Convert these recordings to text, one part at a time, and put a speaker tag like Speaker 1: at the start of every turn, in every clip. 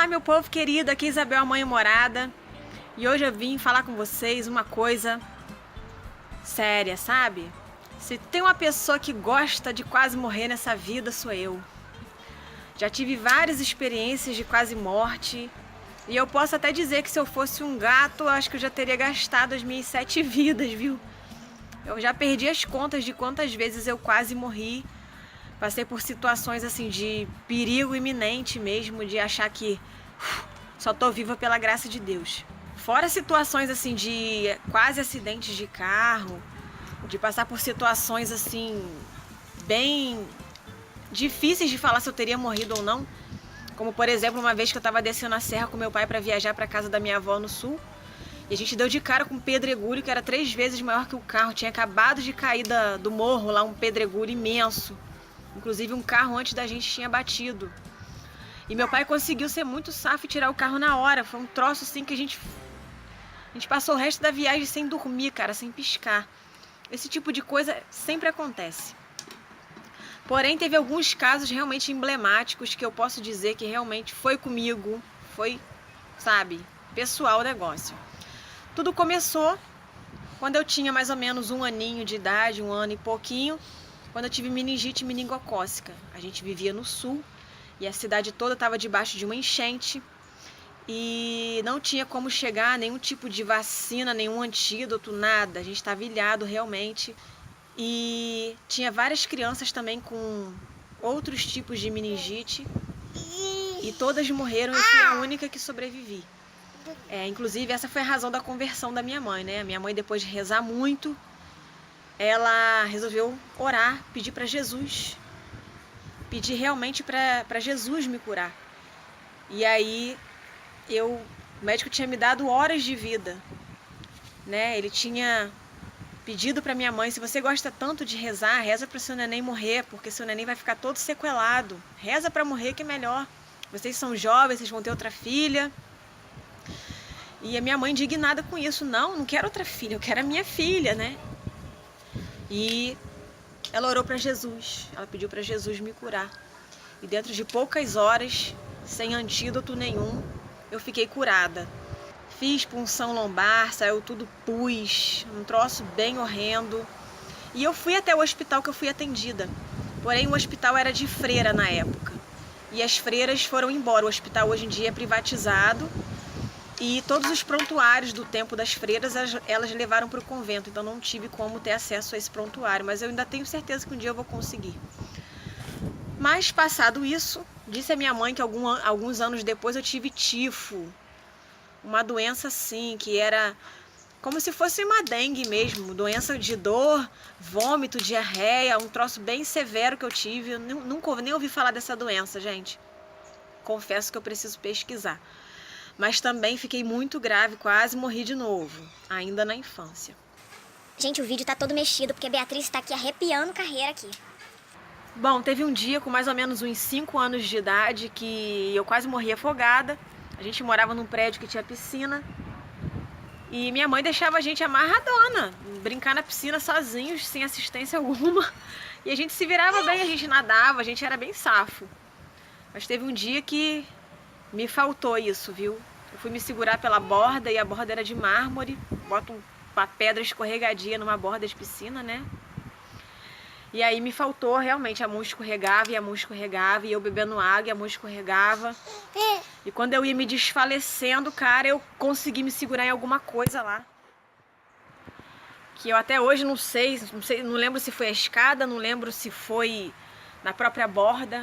Speaker 1: Olá, meu povo querido, aqui é Isabel, a mãe morada. E hoje eu vim falar com vocês uma coisa séria, sabe? Se tem uma pessoa que gosta de quase morrer nessa vida, sou eu. Já tive várias experiências de quase morte. E eu posso até dizer que se eu fosse um gato, eu acho que eu já teria gastado as minhas 7 vidas, viu? Eu já perdi as contas de quantas vezes eu quase morri. Passei por situações assim de perigo iminente mesmo, de achar que só tô viva pela graça de Deus. Fora situações assim de quase acidentes de carro, de passar por situações assim bem difíceis de falar se eu teria morrido ou não. Como por exemplo, uma vez que eu estava descendo a serra com meu pai para viajar para casa da minha avó no sul, e a gente deu de cara com um pedregulho que era 3 vezes maior que o carro. Tinha acabado de cair do morro lá um pedregulho imenso. Inclusive um carro antes da gente tinha batido. E meu pai conseguiu ser muito safo e tirar o carro na hora. Foi um troço assim que a gente passou o resto da viagem sem dormir, cara, sem piscar. Esse tipo de coisa sempre acontece. Porém, teve alguns casos realmente emblemáticos que eu posso dizer que realmente foi comigo. Foi, sabe, pessoal o negócio. Tudo começou quando eu tinha mais ou menos 1 aninho de idade, 1 ano e pouquinho, quando eu tive meningite meningocócica. A gente vivia no sul e a cidade toda estava debaixo de uma enchente e não tinha como chegar a nenhum tipo de vacina, nenhum antídoto, nada. A gente estava ilhado realmente e tinha várias crianças também com outros tipos de meningite e todas morreram e eu fui a única que sobrevivi. Inclusive essa foi a razão da conversão da minha mãe, né? A minha mãe, depois de rezar muito, ela resolveu orar, pedir para Jesus, pedir realmente para Jesus me curar. E aí o médico tinha me dado horas de vida, né? Ele tinha pedido para minha mãe: se você gosta tanto de rezar, reza para o seu neném morrer, porque seu neném vai ficar todo sequelado. Reza para morrer que é melhor. Vocês são jovens, vocês vão ter outra filha. E a minha mãe indignada com isso: não quero outra filha, eu quero a minha filha, né? E ela orou para Jesus, ela pediu para Jesus me curar. E dentro de poucas horas, sem antídoto nenhum, eu fiquei curada. Fiz punção lombar, saiu tudo pus, um troço bem horrendo. E eu fui até o hospital que eu fui atendida. Porém, o hospital era de freira na época. E as freiras foram embora. O hospital hoje em dia é privatizado. E todos os prontuários do tempo das freiras, elas levaram para o convento. Então não tive como ter acesso a esse prontuário. Mas eu ainda tenho certeza que um dia eu vou conseguir. Mas passado isso, disse a minha mãe que alguns anos depois eu tive tifo. Uma doença assim, que era como se fosse uma dengue mesmo. Doença de dor, vômito, diarreia, um troço bem severo que eu tive. Eu nunca nem ouvi falar dessa doença, gente. Confesso que eu preciso pesquisar. Mas também fiquei muito grave, quase morri de novo, ainda na infância.
Speaker 2: Gente, o vídeo tá todo mexido, porque a Beatriz tá aqui arrepiando carreira aqui.
Speaker 1: Bom, teve um dia com mais ou menos uns 5 anos de idade que eu quase morri afogada. A gente morava num prédio que tinha piscina. E minha mãe deixava a gente amarradona, brincar na piscina sozinhos, sem assistência alguma. E a gente se virava bem, a gente nadava, a gente era bem safo. Mas teve um dia que me faltou isso, viu? Eu fui me segurar pela borda e a borda era de mármore. Bota uma pedra escorregadia numa borda de piscina, né? E aí me faltou realmente, a mão escorregava e a mão escorregava, e eu bebendo água e a mão escorregava. E quando eu ia me desfalecendo, cara, eu consegui me segurar em alguma coisa lá. Que eu até hoje não sei, não lembro se foi a escada, não lembro se foi na própria borda.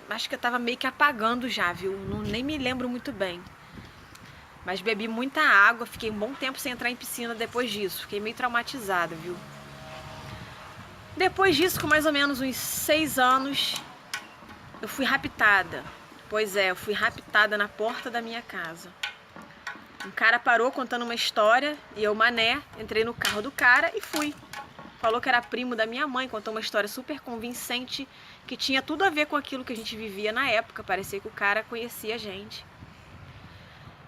Speaker 1: Acho que eu tava meio que apagando já, viu? Nem me lembro muito bem. Mas bebi muita água, fiquei um bom tempo sem entrar em piscina depois disso. Fiquei meio traumatizada, viu? Depois disso, com mais ou menos uns 6 anos, eu fui raptada. Pois é, eu fui raptada na porta da minha casa. Um cara parou contando uma história e eu, mané, entrei no carro do cara e fui. Falou que era primo da minha mãe, contou uma história super convincente, que tinha tudo a ver com aquilo que a gente vivia na época. Parecia que o cara conhecia a gente.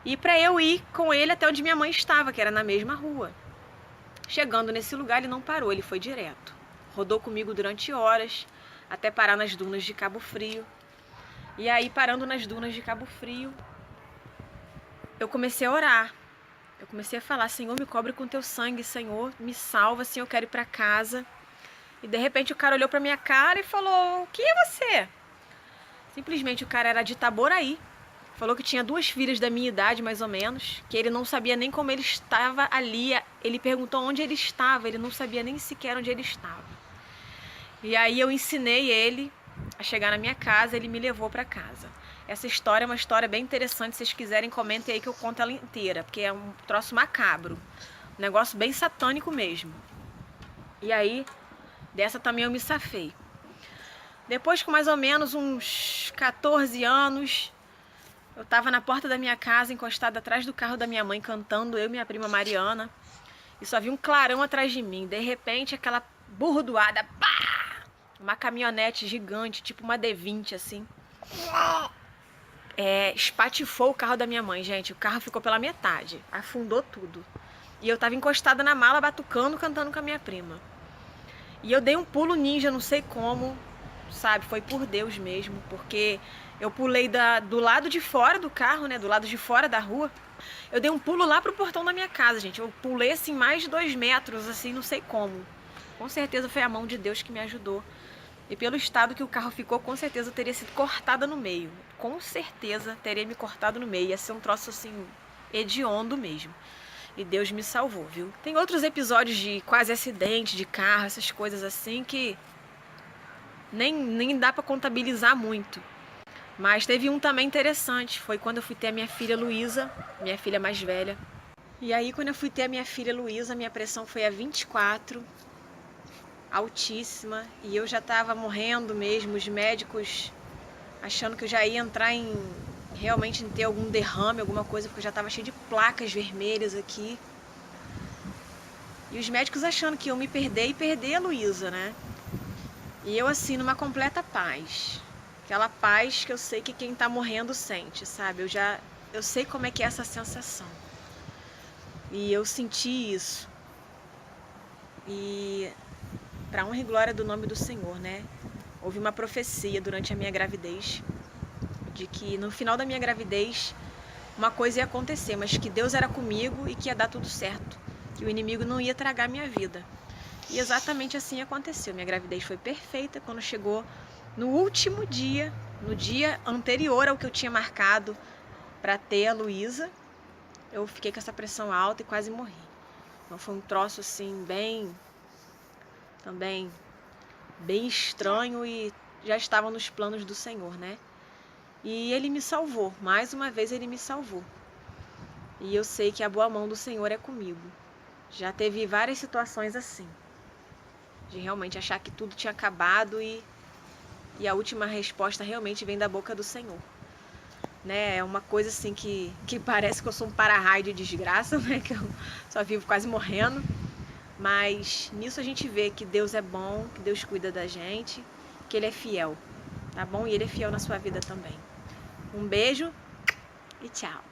Speaker 1: E pra eu ir com ele até onde minha mãe estava, que era na mesma rua. Chegando nesse lugar, ele não parou, ele foi direto. Rodou comigo durante horas, até parar nas dunas de Cabo Frio. E aí, parando nas dunas de Cabo Frio, eu comecei a orar. Eu comecei a falar: Senhor, me cobre com teu sangue, Senhor, me salva, Senhor, eu quero ir para casa. E de repente o cara olhou para minha cara e falou: quem é você? Simplesmente o cara era de Itaboraí. Falou que tinha 2 filhas da minha idade, mais ou menos, que ele não sabia nem como ele estava ali. Ele perguntou onde ele estava, ele não sabia nem sequer onde ele estava. E aí eu ensinei ele a chegar na minha casa, ele me levou para casa. Essa história é uma história bem interessante, se vocês quiserem comentem aí que eu conto ela inteira, porque é um troço macabro, um negócio bem satânico mesmo. E aí, dessa também eu me safei. Depois, com mais ou menos uns 14 anos, eu estava na porta da minha casa, encostada atrás do carro da minha mãe, cantando, eu e minha prima Mariana, e só vi um clarão atrás de mim. De repente, aquela burdoada, pá! Uma caminhonete gigante, tipo uma D20, assim, espatifou o carro da minha mãe, gente. O carro ficou pela metade, afundou tudo. E eu estava encostada na mala, batucando, cantando com a minha prima. E eu dei um pulo ninja, não sei como, sabe? Foi por Deus mesmo, porque eu pulei do lado de fora do carro, né? Do lado de fora da rua. Eu dei um pulo lá pro portão da minha casa, gente. Eu pulei, assim, mais de 2 metros, assim, não sei como. Com certeza foi a mão de Deus que me ajudou. E pelo estado que o carro ficou, com certeza eu teria sido cortada no meio. Com certeza teria me cortado no meio. Ia ser um troço, assim, hediondo mesmo. E Deus me salvou, viu? Tem outros episódios de quase acidente de carro, essas coisas assim, que nem dá pra contabilizar muito. Mas teve um também interessante, foi quando eu fui ter a minha filha Luísa, minha filha mais velha. E aí, quando eu fui ter a minha filha Luísa, minha pressão foi a 24, altíssima, e eu já tava morrendo mesmo, os médicos achando que eu já ia entrar realmente em ter algum derrame, alguma coisa, porque eu já tava cheia de placas vermelhas aqui. E os médicos achando que iam me perder e perder a Luísa, né? E eu assim, numa completa paz. Aquela paz que eu sei que quem tá morrendo sente, sabe? Eu sei como é que é essa sensação. E eu senti isso. E pra honra e glória do nome do Senhor, né? Houve uma profecia durante a minha gravidez de que no final da minha gravidez uma coisa ia acontecer, mas que Deus era comigo e que ia dar tudo certo, que o inimigo não ia tragar minha vida. E exatamente assim aconteceu. Minha gravidez foi perfeita. Quando chegou no último dia, no dia anterior ao que eu tinha marcado para ter a Luísa, eu fiquei com essa pressão alta e quase morri. Então foi um troço assim também bem estranho, e já estava nos planos do Senhor, né? E Ele me salvou, mais uma vez Ele me salvou. E eu sei que a boa mão do Senhor é comigo. Já teve várias situações assim, de realmente achar que tudo tinha acabado e a última resposta realmente vem da boca do Senhor. Né? É uma coisa assim que parece que eu sou um para-raio de desgraça, né? Que eu só vivo quase morrendo. Mas nisso a gente vê que Deus é bom, que Deus cuida da gente, que Ele é fiel, tá bom? E Ele é fiel na sua vida também. Um beijo e tchau!